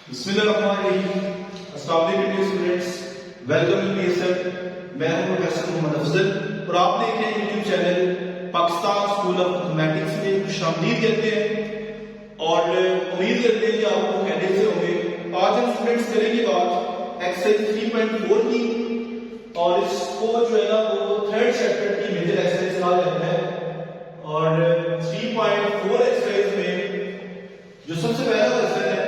बिस्मिल्लाहिर्रहमानिर्रहीम। अस्सलाम वालेकुम स्टूडेंट्स, वेलकम टू पीएसएल। मैं हूं प्रोफेसर मोहम्मद अफजल और आप देख रहे हैं YouTube channel Pakistan school of mathematics में। खुशामदीद कहते हैं और उम्मीद करते हैं कि आपको खैरियत से होंगे। आज हम स्टूडेंट्स करेंगे बात एक्सरसाइज 3.4 की और इसको जो है ना वो थर्ड चैप्टर की मेजर एक्सरसाइज कहा जाता है। और 3.4 एक्सरसाइज में जो सबसे पहला क्वेश्चन है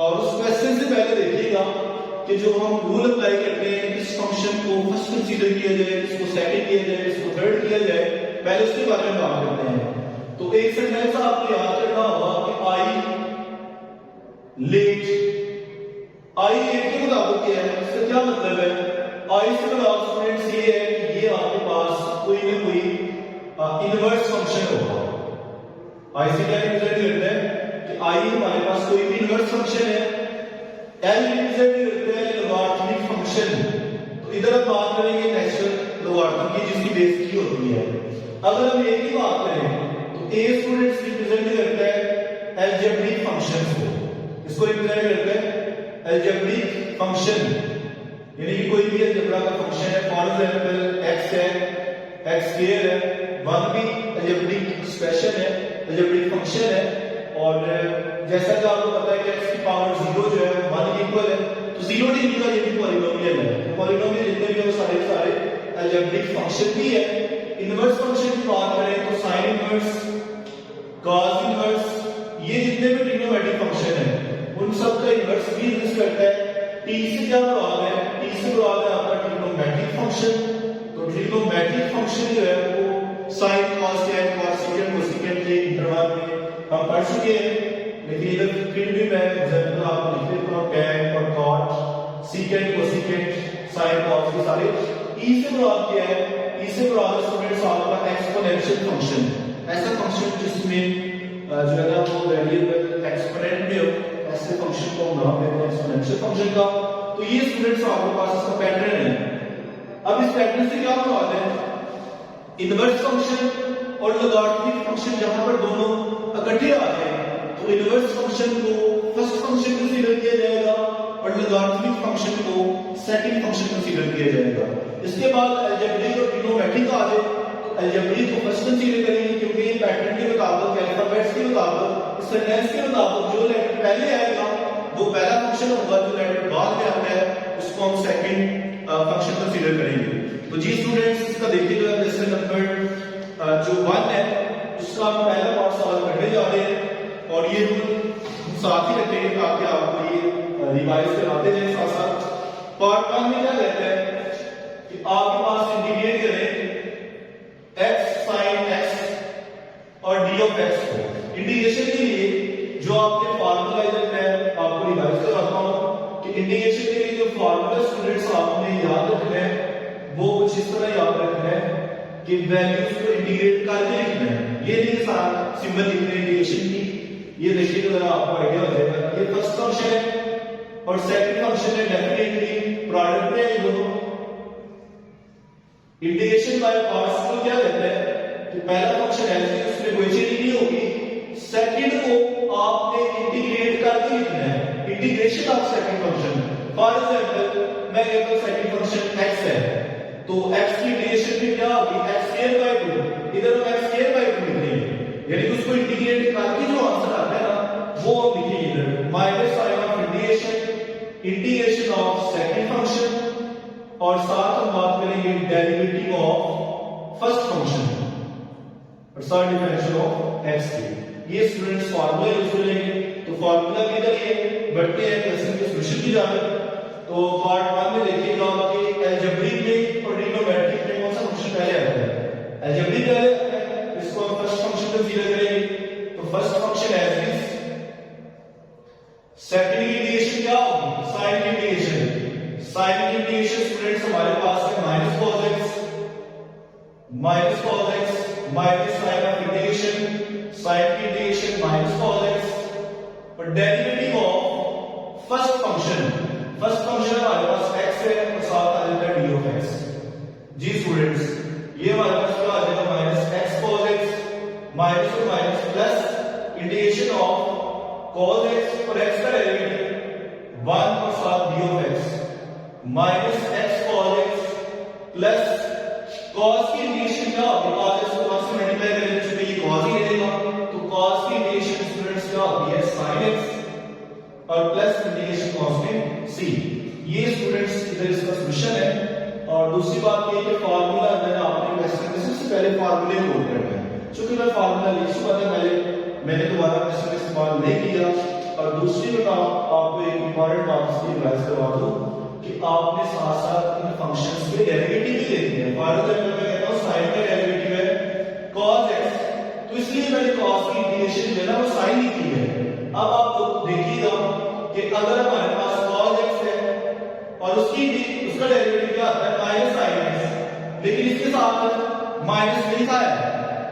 और उस क्वेश्चन से पहले देखिएगा कि जो हम रूल अप्लाई करते हैं किस फंक्शन को फर्स्ट कंसीडर किया जाए, किसको सेकंड किया जाए, किसको थर्ड किया जाए, पहले उसके बारे में बात करते हैं। तो एक सेंटेंस आपको याद करना होगा कि आई लेट के मुताबिक क्या है, इसका क्या मतलब है? आई से मतलब स्टूडेंट्स ये है कि ये आपके पास कोई ना कोई इनवर्स फंक्शन होगा। आई से क्या रिप्रेजेंट करता है कि आई हमारे पास कोई भी इनवर्स फंक्शन है। एल रिप्रेजेंट करता है लॉगरिथमिक फंक्शन। तो इधर हम बात करेंगे नेचुरल लॉगरिथम की जिसकी बेस की होती है। अगर हम ए की बात करें तो ए स्टूडेंट्स रिप्रेजेंट करता है अलजेब्रिक फंक्शंस को। इसको रिप्रेजेंट करता है अलजेब्रिक फंक्शन, यानी कि कोई भी अलजेब्रा का फंक्शन है। फॉर एग्जांपल x है, x स्क्वायर है, 1 भी अलजेब्रिक एक्सप्रेशन है, अलजेब्रिक फंक्शन है। और जैसा कि आपको पता है कि x की पावर 0 जो है 1 इक्वल है, तो 0 डिग्री का ये भी पॉलिनोमियल है। पॉलिनोमियल जितने भी हैं सारे सारे अलजेब्रिक फंक्शन भी है। इनवर्स फंक्शन की बात करें तो साइन इनवर्स, कॉस इनवर्स, ये जितने भी ट्रिग्नोमेट्रिक फंक्शन है उन सब का इनवर्स भी एग्जिस्ट करता है। t से क्या मुराद है? t से मुराद है आपका ट्रिग्नोमेट्रिक फंक्शन। तो ट्रिग्नोमेट्रिक फंक्शन जो है वो sine, cos, tan, cosecant, cosecant के इंटरवल में हम पढ़ चुके हैं, लेकिन इधर फिर भी मैं एग्जांपल आपको लिख देता हूं। टैन और cot, secant, cosecant, sine, cos, ये सारे ई से मुराद क्या है? ई से मुराद स्टूडेंट्स आपका एक्सपोनेंशियल फंक्शन, ऐसा फंक्शन जिसमें जो है ना वो वेरिएबल एक्सपोनेंट में हो, ऐसे फंक्शन को हम नाम देते हैं एक्सपोनेंशियल फंक्शन का। तो ये स्टूडेंट्स आपके पास इसका पैटर्न है। अब इस पैटर्न से क्या मुराद है? इनवर्स फंक्शन और लॉगरिथमिक फंक्शन जहां पर दोनों इकट्ठे आ जाए तो इनवर्स फंक्शन को फर्स्ट फंक्शन कंसीडर किया जाएगा और लॉगरिथमिक फंक्शन को सेकंड फंक्शन कंसीडर किया जाएगा। इसके बाद अलजेब्रिक और ट्रिग्नोमेट्रिक आ जाए तो अलजेब्रिक को फर्स्ट कंसीडर करेंगे, क्योंकि ये पैटर्न के मुताबिक, अल्फाबेट्स के मुताबिक, इस सेंटेंस के मुताबिक जो लेटर पहले आएगा वो पहला फंक्शन होगा, जो लेटर बाद में आता है उसको हम सेकंड फंक्शन कंसीडर करेंगे। तो जी स्टूडेंट्स, इसका देखिएगा क्वेश्चन नंबर जो 1 है उसका हम पहला पार्ट सॉल्व करने जा रहे हैं और ये साथ ही रखेंगे ताकि आपको ये रिवाइज कराते जाए साथ साथ। पार्ट 1 में क्या कहता है कि आपके पास इंटीग्रेट करें x sin x और d of x को। इंटीग्रेशन के लिए जो आपके फार्मूला इधर मैं आपको रिवाइज कराता हूं कि इंटीग्रेशन के लिए जो फार्मूला स्टूडेंट्स आपने याद रखना है वो कुछ इस तरह याद रखना है कि वैल्यूज को इंटीग्रेट करके लिखना है। ये नहीं सारा सिंबल लिखना है इंटीग्रेशन की, ये देखिए जरा आपको आइडिया हो जाएगा। ये फर्स्ट फंक्शन है और सेकंड फंक्शन है, डेफिनेटली प्रोडक्ट है दोनों। इंटीग्रेशन बाय पार्ट्स को क्या कहते हैं कि पहला फंक्शन है उसमें कोई चेंज नहीं होगी, सेकंड को आपने इंटीग्रेट करके लिखना है, integration of second function. For example मैं कहता हूं सेकंड फंक्शन x है तो x की इंटीग्रेशन में क्या होगी? x स्क्वायर बाय 2, इधर हम x स्क्वायर बाय 2 लिखेंगे, यानी कि उसको इंटीग्रेट करके जो आंसर आता है ना वो हम लिखेंगे इधर minus sign of integration of second function और साथ हम बात करेंगे डेरिवेटिव ऑफ फर्स्ट फंक्शन और साथ डिफरेंशियल ऑफ x की। ये स्टूडेंट्स फार्मूला यूज करेंगे। तो फार्मूला भी इधर ये बढ़ते हैं क्वेश्चन के सॉल्यूशन की जाने। तो पार्ट 1 में देखिएगा कि अलजेब्रिक में और ट्रिग्नोमेट्रिक में कौन सा फंक्शन पहले आता है? अलजेब्रिक पहले आता है, इसको हम फर्स्ट फंक्शन कंसीडर करेंगे। तो first function as is, second की इंटीग्रेशन क्या होगी? साइन की इंटीग्रेशन। साइन की इंटीग्रेशन स्टूडेंट्स हमारे पास है minus cos x minus sign of integration, sine की इंटीग्रेशन माइनस cos x और derivative of first function. First function हमारे पास x है और साथ आ जाता है d of x। जी स्टूडेंट्स, ये हमारे पास क्या आ जाएगा? Minus x cos x minus और minus plus integration of cos x और x का डेरिवेटिव 1 और साथ D of X minus X cos X plus cos की इंटीग्रेशन क्या होगी, कॉस एक्स को 1 से मल्टीप्लाई करेंगे तो ये कॉस ही रहेगा, तो कॉस की इंटीग्रेशन स्टूडेंट्स क्या होती है sin x और प्लस इंटीग्रेशन कॉस में c। ये स्टूडेंट्स इधर इसका सॉल्यूशन है। और दूसरी बात ये कि फार्मूला मैंने आपने क्वेश्चन में सबसे पहले फार्मूले को नोट करना है। चूंकि मैं फार्मूला लिख चुका था मैंने दोबारा क्वेश्चन इस्तेमाल नहीं किया। और दूसरी बात आपको एक इंपॉर्टेंट बात इसकी रिवाइज करवा दूं कि आपने साथ साथ इन फंक्शंस के डेरिवेटिव भी देखने हैं। फॉर एग्जांपल मैं कहता हूं sin का डेरिवेटिव है cos x, तो इसलिए मैंने cos की इंटीग्रेशन जो है ना वो sin लिखी है। अब आप देखिएगा कि अगर हमारे पास cos x है और उसका डेरिवेटिव क्या आता है माइनस sin x, लेकिन इसके साथ माइनस नहीं था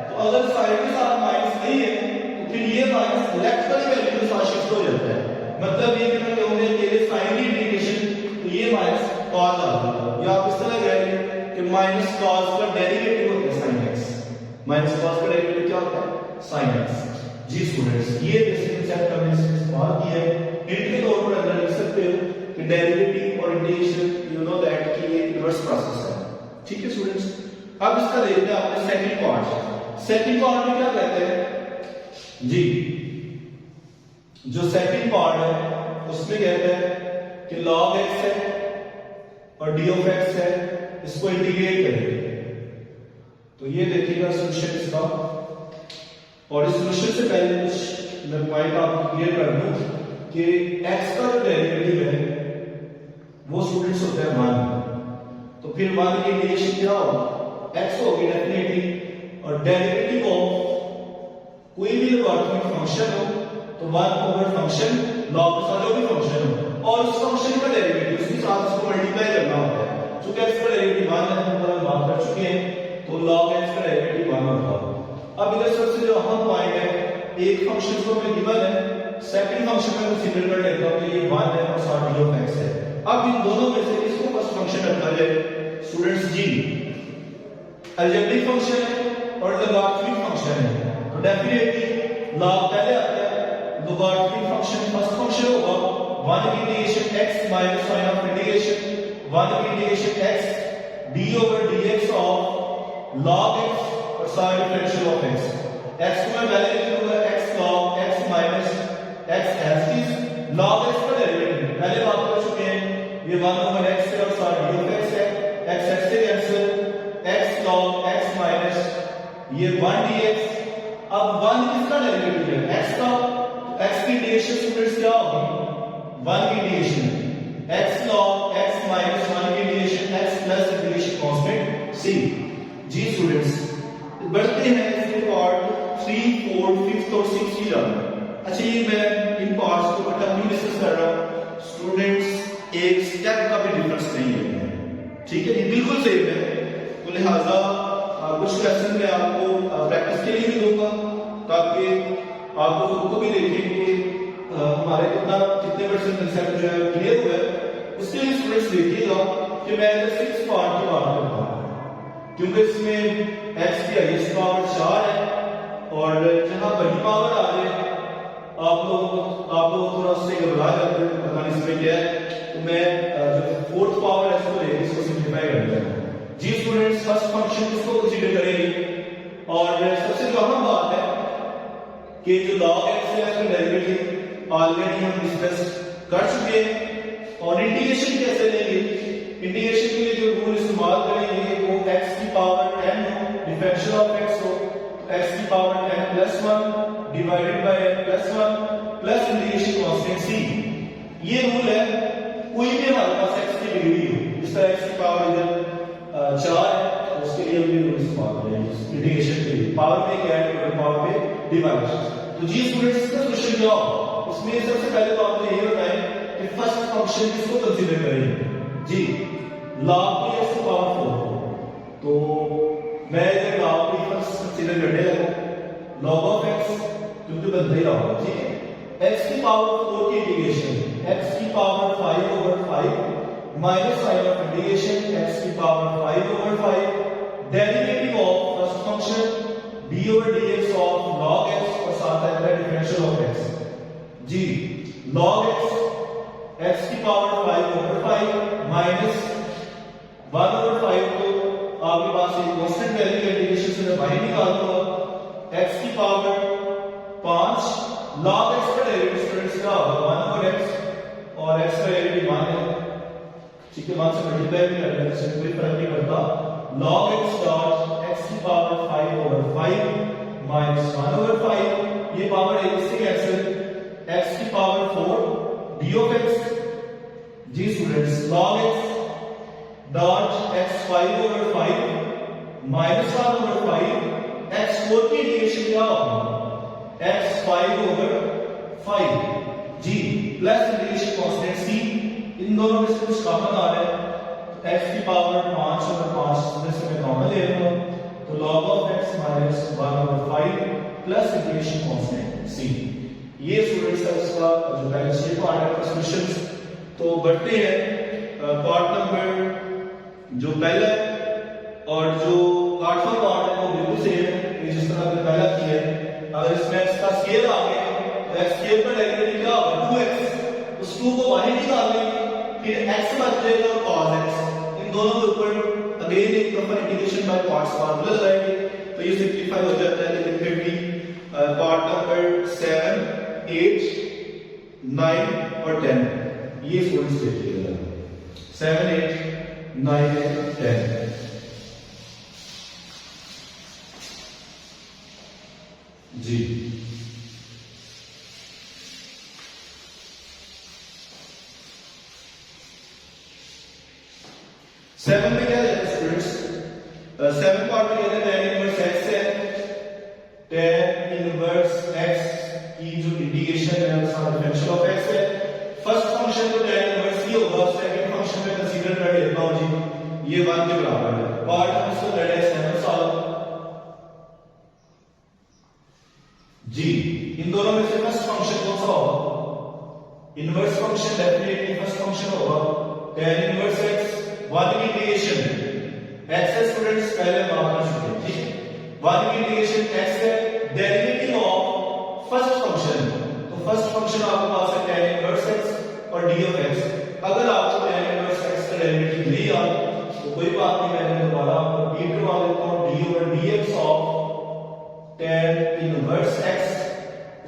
तो अगर sin के साथ माइनस नहीं है तो फिर ये माइनस लेफ्ट वाली वैल्यू के साथ शिफ्ट हो जाता है। मतलब ये कि मैं कहूंगा कि ये sin की इंटीग्रेशन तो ये माइनस cos आ जाएगा, या आप इस तरह कहेंगे कि माइनस cos का डेरिवेटिव होता है sin x, माइनस cos का डेरिवेटिव क्या होता है sin x। जी स्टूडेंट्स, ये बेसिक कांसेप्ट हमने इसमें इस्तेमाल किया है। हिंट के तौर पर अंदर लिख सकते हो कि डेरिवेटिव और इंटीग्रेशन यू नो दैट कि ये इनवर्स प्रोसेस है। ठीक है स्टूडेंट्स, अब इसका देखते हैं आपने सेकंड पार्ट। सेकंड पार्ट में क्या कहते हैं जी, जो सेकंड पार्ट है उसमें कहते हैं कि log x है और d of x है, इसको इंटीग्रेट करेंगे। तो ये देखिएगा सॉल्यूशन इसका। और इस सॉल्यूशन से पहले कुछ मैं पॉइंट आपको क्लियर कर दूं कि x का जो डेरिवेटिव है वो स्टूडेंट्स होता है 1, तो फिर 1 की इंटीग्रेशन क्या होगी, x होगी डेफिनेटली, और डेरिवेटिव ऑफ कोई भी लॉगरिथमिक फंक्शन हो तो 1 ओवर फंक्शन log का जो भी फंक्शन हो और उस फंक्शन का डेरिवेटिव उसके साथ इसको मल्टीप्लाई करना होता है। क्योंकि x का डेरिवेटिव 1 है, हम बात कर चुके हैं, तो log x का डेरिवेटिव 1 होगा। अब इधर सबसे जो अहम पॉइंट है, एक फंक्शन को मैं गिवन है, सेकंड फंक्शन में कंसीडर कर लेता हूं कि ये 1 है और साथ d of x है। अब इन दोनों में से किसको फर्स्ट फंक्शन रखा जाए स्टूडेंट्स जी, अलजेब्रिक फंक्शन है और लॉगरिथमिक फंक्शन है, तो डेफिनेटली log पहले आता है, लॉगरिथमिक फंक्शन फर्स्ट फंक्शन होगा 1 की integration x minus sin of integration 1 की integration x d over dx of log x और sin differential of x। x को मैं पहले लिख दूंगा x log x minus x as it is, log x का डेरिवेटिव पहले बात कर चुके हैं, ये 1 over x है और sin d of x है, x से cancel, x log x minus ये 1 dx। अब 1 किसका डेरिवेटिव है x का, x की इंटीग्रेशन स्टूडेंट्स क्या होगी 1 की integration x log x minus 1 की integration x plus integration constant c। जी स्टूडेंट्स, बढ़ते हैं इसके पार्ट 3, 4, 5 और 6 की तरफ। अच्छा, ये मैं इन पार्ट्स को इकट्ठा क्यों डिस्कस कर रहा हूं स्टूडेंट्स, एक स्टेप का भी डिफरेंस नहीं है, ठीक है, ये बिल्कुल सेम है। तो लिहाजा कुछ क्वेश्चन मैं आपको प्रैक्टिस के लिए भी दूंगा ताकि आप लोग को भी देखेंगे हमारे कितने परसेंट कंसेप्ट जो है क्लियर हुआ है। उसके लिए स्टूडेंट्स देखिएगा कि मैं इधर 6 पार्ट की बात कर रहा हूं, क्योंकि इसमें x की हाईएस्ट पावर 4 है और जहां बड़ी पावर आ जाए आप लोग थोड़ा उससे घबरा जाते हैं, पता नहीं इसमें क्या है, तो मैं जो फोर्थ पावर है इसको लेकर इसको सिंप्लीफाई कर लेता हूं। जी स्टूडेंट्स, फर्स्ट फंक्शन इसको कंसीडर करेंगे और सबसे जो अहम बात है कि जो log x है उसका डेरिवेटिव ऑलरेडी हम डिस्कस कर चुके हैं। और इंटीग्रेशन कैसे लेंगे, इंटीग्रेशन के लिए जो रूल इस्तेमाल करेंगे वो x की पावर n हो, डिफरेंशियल ऑफ x हो, x की power n plus 1 divided by n plus 1 plus integration constant c। ये रूल है, कोई भी हमारे पास x की डिग्री हो, इस तरह x की पावर इधर 4 है तो उसके लिए हम ये रूल इस्तेमाल करेंगे इंटीग्रेशन के लिए, पावर में क्या है पावर में डिवाइड। तो जी स्टूडेंट्स, इसका सॉल्यूशन क्या होगा, उसमें सबसे पहले तो आपने ये बताएं कि फर्स्ट फंक्शन किसको कंसीडर करेंगे जी, log की x की पावर 4, तो मैं इधर log की फर्स्ट कंसीडर करने लगा, log of x क्योंकि बनता ही रहा, ठीक है, x की पावर 4 की इंटीग्रेशन x की power 5 over 5 minus sin of integration x की power 5 over 5 derivative of first function d over dx of log x और साथ आता है डिफरेंशियल ऑफ x। जी log x x 5/5 माइनस 1/5 तो आपके पास एक कांस्टेंट वैल्यू है, इंटीग्रेशन से मैं बाहर निकाल दूंगा x की पावर 5 log x का डेरिवेटिव स्टूडेंट्स क्या होगा 1/x और x का डेरिवेटिव 1 है, ठीक है, 1 से मल्टीप्लाई भी कर रहे हैं, इससे कोई फर्क नहीं पड़ता। log x डॉट x की पावर 5/5 माइनस 1/5, ये पावर एक से कैंसिल, x की पावर 4 d of x, जी students log x dot x 5/5 minus 1/5, x4 की इंटीग्रेशन क्या होगा x 5/5 जी प्लस इंटीग्रेशन कांस्टेंट c, इन दोनों में से कुछ कॉमन आ रहा है तो x की पावर 5/5 में से मैं कॉमन ले लूंगा तो log of x minus 1/5 plus integration constant c। ये स्टूडेंट्स का इसका जो पहले से पार्ट है सॉल्यूशंस। तो बढ़ते हैं पार्ट नंबर जो पहला और जो 8वां पार्ट है वो बिल्कुल सेम है जिस तरह हमने पहला किया है। अगर इसमें x का स्केल आ गया तो x स्केल का डेरिवेटिव क्या होगा 2x, उस 2 को बाहर निकाल लेंगे, फिर x बच जाएगा और cos x, इन दोनों के ऊपर अगेन एक proper integration by parts formula लगाएंगे तो ये सिंपलीफाई हो जाता है। लेकिन फिर भी पार्ट नंबर 7, 8, 9 और 10 ये स्टूडेंट्स देखिएगा 7, 8, 9 and 10। जी 7 में क्या है स्टूडेंट्स, 7 पार्ट में कहते हैं tan इनवर्स x है, tan इनवर्स x की जो इंटीग्रेशन है उसका डिफरेंशियल ऑफ x है। फर्स्ट फंक्शन तो tan इनवर्स ही होगा, सेकंड फंक्शन में कंसीडर कर लेता हूं जी ये 1 के बराबर है। पार्ट हम इसको कर रहे हैं 7 साल जी, इन दोनों में से फर्स्ट फंक्शन कौन सा होगा, inverse function definitely first function होगा tan इनवर्स x 1 की इंटीग्रेशन x है स्टूडेंट्स, पहले बात कर चुके हैं, ठीक है 1 की इंटीग्रेशन x है डेरिवेटिव ऑफ फर्स्ट फंक्शन, तो फर्स्ट फंक्शन आपके पास है tan इनवर्स x और d of x। अगर आपको tan इनवर्स x का डेरिवेटिव नहीं आता तो कोई बात नहीं, मैंने दोबारा आपको रिपीट करवा देता हूं d over dx of tan inverse x,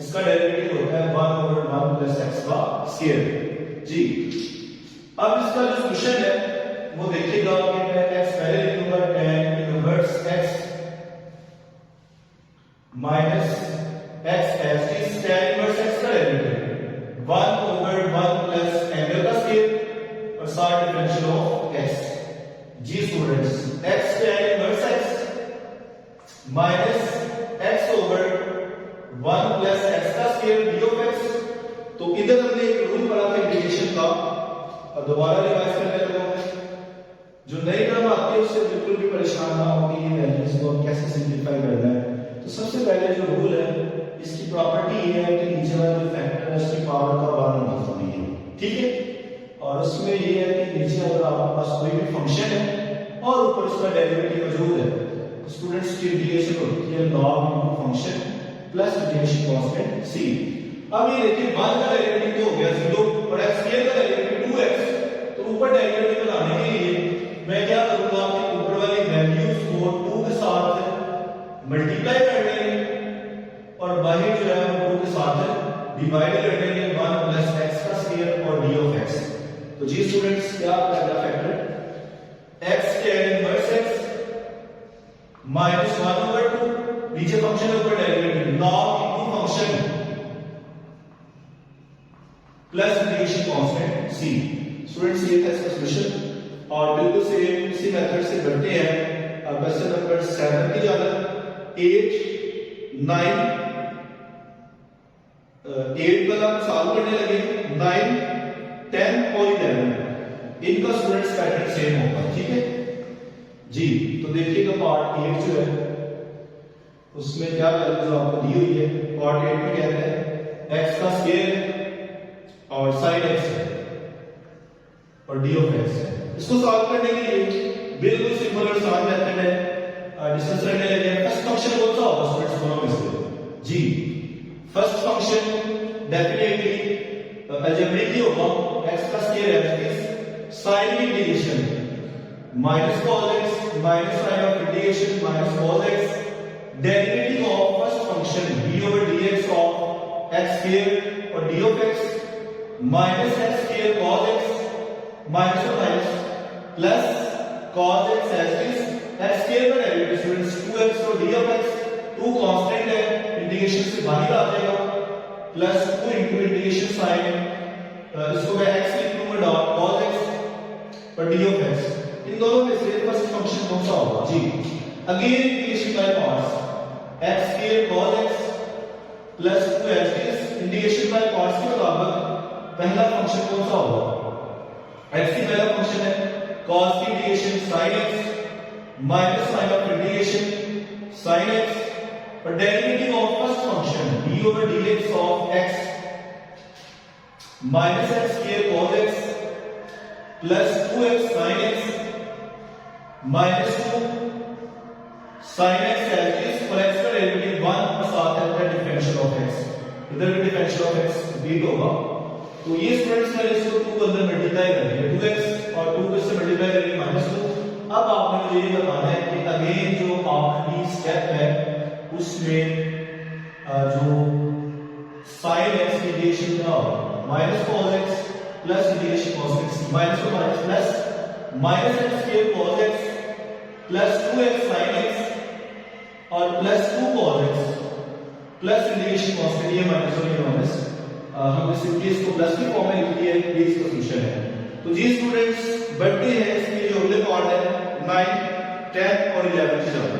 इसका डेरिवेटिव होता है 1 over 1 plus x का स्क्वायर जी। अब इसका जो सॉल्यूशन है वो देखिएगा कि मैं x पहले लिखूंगा tan inverse x minus x as is tan inverse x का डेरिवेटिव 1 over 1 plus एंगल का स्क्वायर और साथ डिफरेंशियल ऑफ x जी students x tan inverse x minus x over 1 plus x का स्क्वायर d of x। तो इधर हमने एक रूल पढ़ा था इंटीग्रेशन का, और दोबारा रिवाइज करने लगा जो नई टर्म आती है उससे बिल्कुल भी परेशान ना हो कि ये वैल्यूज को कैसे सिंपलीफाई करना है। तो सबसे पहले जो रूल है इसकी प्रॉपर्टी ये है कि नीचे वाला जो फैक्टर है उसकी पावर का 1 होना चाहिए, ठीक है, और उसमें ये है कि नीचे अगर आपके पास कोई भी फंक्शन है और ऊपर उसका डेरिवेटिव मौजूद है तो स्टूडेंट्स की इंटीग्रेशन होती है log into function plus integration constant c। अब ये देखिए 1 का डेरिवेटिव तो हो गया 0 और x स्क्वायर का डेरिवेटिव 2x, तो ऊपर डेरिवेटिव बनाने के लिए मैं क्या करूंगा कि ऊपर वाली वैल्यूज को 2 के साथ मल्टीप्लाई कर देंगे और बाहर जो है वो 2 के साथ डिवाइड कर देंगे 1 प्लस x का स्क्वायर और d of x। तो जी स्टूडेंट्स क्या पहला factor x tan inverse x minus 1 over 2, नीचे फंक्शन है ऊपर derivative log into function plus integration constant c। Students ये था इसका सॉल्यूशन और बिल्कुल सेम इसी मेथड से बढ़ते हैं। अब क्वेश्चन नंबर 7 की जाना 8, 9 8 वाला सॉल्व करने लगे 9, 10 और 11 इनका स्टूडेंट्स पैटर्न सेम होगा, ठीक है जी। तो देखिएगा पार्ट 8 जो है उसमें क्या वैल्यूज आपको दी हुई है। पार्ट 8 में कहते हैं x का स्क्वायर और sin x है और d of x है। इसको सॉल्व करने के लिए बिल्कुल सिंपल और आसान मेथड है, डिस्कस करने लगे। फर्स्ट फंक्शन कौन सा होगा स्टूडेंट्स दोनों में से जी, फर्स्ट फंक्शन डेफिनेटली अलजेब्रिकली होगा x का स्क्वायर है sine integration minus cos x minus sign of integration minus cos x derivative of first function d over dx of x square और d of x minus x square cos x minus और minus plus cos x as is x square का derivative students 2x और d of x 2 constant है integration से बाहर आ जाएगा plus 2 into integration sign इसको मैं x लिख लूंगा डॉट cos x और d of x इन दोनों में से फर्स्ट फंक्शन कौन सा होगा जी again integration by parts x square cos x plus 2 as is integration by parts के मुताबिक पहला फंक्शन कौन सा होगा x की पहला फंक्शन है cos की integration sin x minus sign of integration sin x और derivative of first function d over dx of x minus x square cos x plus 2x sin x माइनस 2 sin x as is और x का derivative 1 और साथ है differential of x इधर भी differential of x भी होगा तो ये स्टूडेंट्स मैंने इसको 2 को अंदर मल्टीप्लाई कर दिया 2x और 2 को इससे मल्टीप्लाई करेंगे -2 अब आपने मुझे ये बताना है कि अगेन जो आखिरी स्टेप है उसमें जो sin x की इंटीग्रेशन क्या होगा minus cos x plus integration cos x minus को minus plus minus x square cos x plus 2x sin x और plus 2 cos x plus integration cos x ये माइनस और ये माइनस हमने simply इसको प्लस की फॉर्म में लिख दिया है ये इसका सॉल्यूशन है तो जी स्टूडेंट्स बढ़ते हैं इसके जो अगले पार्ट है 9 10 और 11 की तरफ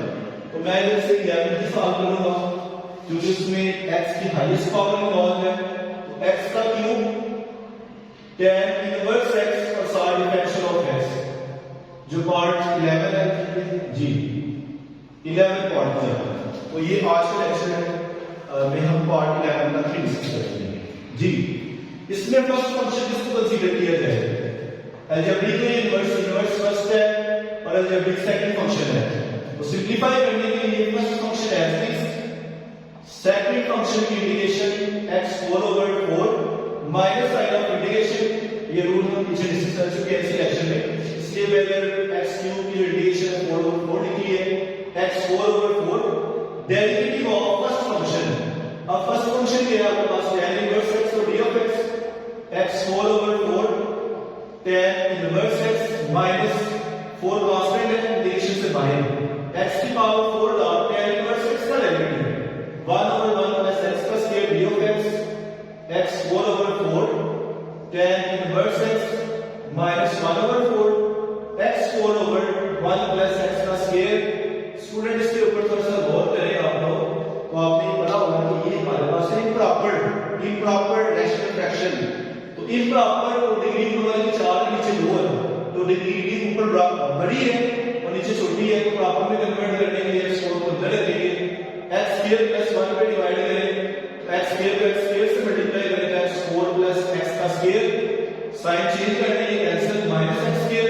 तो मैं इधर से 11 की सॉल्व करूंगा क्योंकि उसमें x की हाईएस्ट पावर इन्वॉल्व है तो x का क्यूब tan इनवर्स x और साइन डिफरेंशियल ऑफ x जो पार्ट 11 है जी 11 पार्ट है तो ये आज का लेक्चर है में हम पार्ट 11 का डिस्कस करेंगे जी इसमें फर्स्ट फंक्शन किसको कंसीडर किया जाए अलजेब्रिक में इनवर्स फर्स्ट है और अलजेब्रिक सेकंड फंक्शन है तो सिंपलीफाई करने के लिए first function as is second function की integration x4 over 4 minus sign of integration ये रूल हम पीछे डिस्कस कर चुके हैं इसी लेक्चर में इसलिए मैं अगर x3 की इंटीग्रेशन 4 over 4 लिखी है x4 over 4 derivative of first function अब फर्स्ट फंक्शन क्या है आपके पास tan इनवर्स x और d of x x4 over 4 tan inverse x minus 4 constant है इंटीग्रेशन से बाहर x की power 4 dot tan inverse x का डेरिवेटिव 1 over 1 plus x का square d of x x4 over 4 tan inverse x minus 1 over 4 x4 over 1 plus x का square student इसके ऊपर थोड़ा सा गौर करें आप लोग तो आपने पढ़ा होगा कि ये हमारे पास है इम्प्रॉपर रैशनल फ्रैक्शन तो इम्प्रॉपर तो डिग्री ऊपर वाली 4 नीचे 2 है तो डिग्री ऊपर बड़ी है और नीचे छोटी है तो प्रॉपर में कन्वर्ट करने के लिए x4 को अंदर रखेंगे x स्क्वायर प्लस 1 पे डिवाइड करें तो x स्क्वायर को x स्क्वायर से मल्टीप्लाई करें तो x4 प्लस x का स्क्वायर साइन चेंज करने के कैंसिल माइनस x स्क्वायर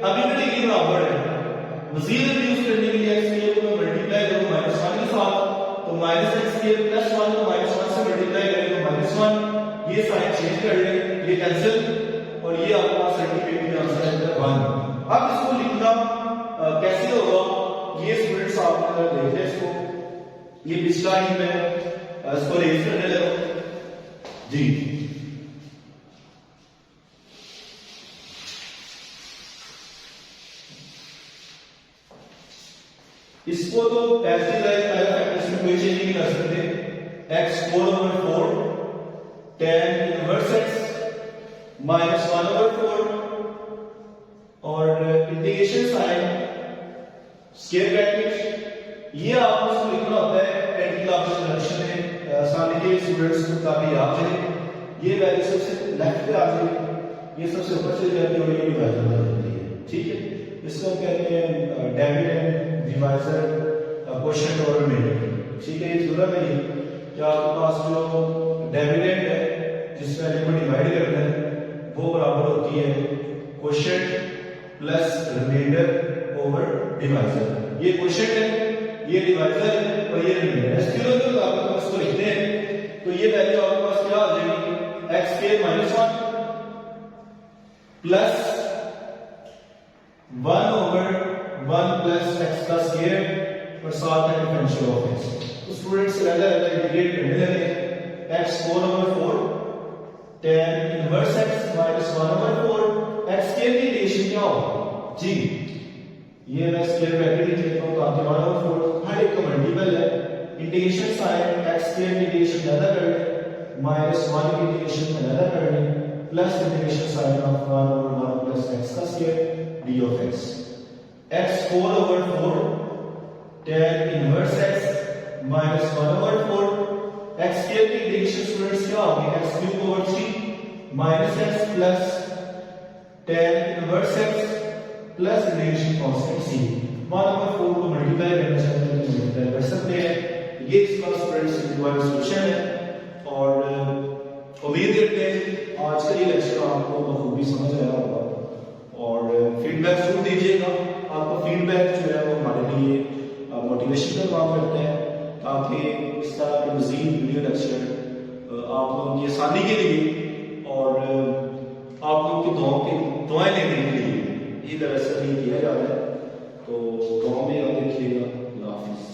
अभी भी डिग्री बराबर है मजीद रिड्यूस करने के लिए x स्क्वायर को मैं मल्टीप्लाई करूं -1 के साथ तो माइनस x स्क्वायर प्लस 1 को -1 से मल्टीप्लाई करें तो -1 ये साइन चेंज कर लें ये कैंसिल और ये आपके पास सर्टिफिकेट में आंसर है 1 अब इसको लिखना कैसे होगा ये स्टूडेंट्स आपने देख लिया इसको ये पिछला ही मैं इसको रेज करने लगा जी इसको तो ऐसे पहला फैक्टर में कोई चेंज नहीं कर सकते x4 over 4 tan inverse x minus 1 over 4 और इंटीग्रेशन साइन स्क्वायर ब्रैकेट ये आपको इसको लिखना होता है 10 क्लास इंट्रोडक्शन में सामने के स्टूडेंट्स को काफी याद है ये वैल्यू सबसे लेफ्ट पे आ जाएगी ये सबसे ऊपर चली जाती है और ये वैल्यू आ जाती है ठीक है इसको हम कहते हैं डिविडेंड डिवाइजर क्वोशिएंट और रिमाइंडर ठीक है ये जरूरत नहीं कि आपके पास जो डिविडेंड है जिस वैल्यू को डिवाइड करना है वो बराबर होती है quotient plus remainder over divisor ये क्वोशिएंट है ये डिवाइजर है और ये रिमाइंडर है इसके लिए तो आप इसको लिखते हैं तो ये वैल्यू आपके पास क्या आ जाएगी x के -1 प्लस का स्क्वायर और साथ में डिफरेंशियल ऑफ x। तो स्टूडेंट्स अलग अलग इंटीग्रेट करने लगे हैं। x 4/4 tan inverse x minus 1/4 x square की रेशियो क्या होगा जी, ये मैं स्क्वायर ब्रैकेट लिख लेता हूं ताकि 1/4 हर एक का मल्टीपल है। इंटीग्रेशन साइन x स्क्वायर की इंटीग्रेशन ज्यादा कर ले, माइनस 1 की इंटीग्रेशन में ज्यादा कर ले, plus integration sine of 1/1 plus x का square d of x। x 4/4 tan inverse x minus 1/4 x square की इंटीग्रेशन स्टूडेंट्स क्या होगी, x³ minus x plus tan inverse x plus integration constant c। 1/4 को multiply करना चाहते हैं तो multiply कर सकते हैं। ये इसका स्टूडेंट्स रिक्वायर्ड सॉल्यूशन है और उम्मीद करते हैं आज का ये लेक्चर आपको बखूबी समझ आया होगा और फीडबैक जरूर दीजिएगा। आपका फीडबैक जो है वो हमारे लिए मोटिवेशन का काम करता है ताकि इस तरह के मज़ीद वीडियो लेक्चर आप लोगों की आसानी के लिए और आप लोगों की दुआएं लेने के लिए ये दरअसल नहीं किया जा रहा है। तो दुआ में याद रखिएगा। अल्लाह हाफिज़।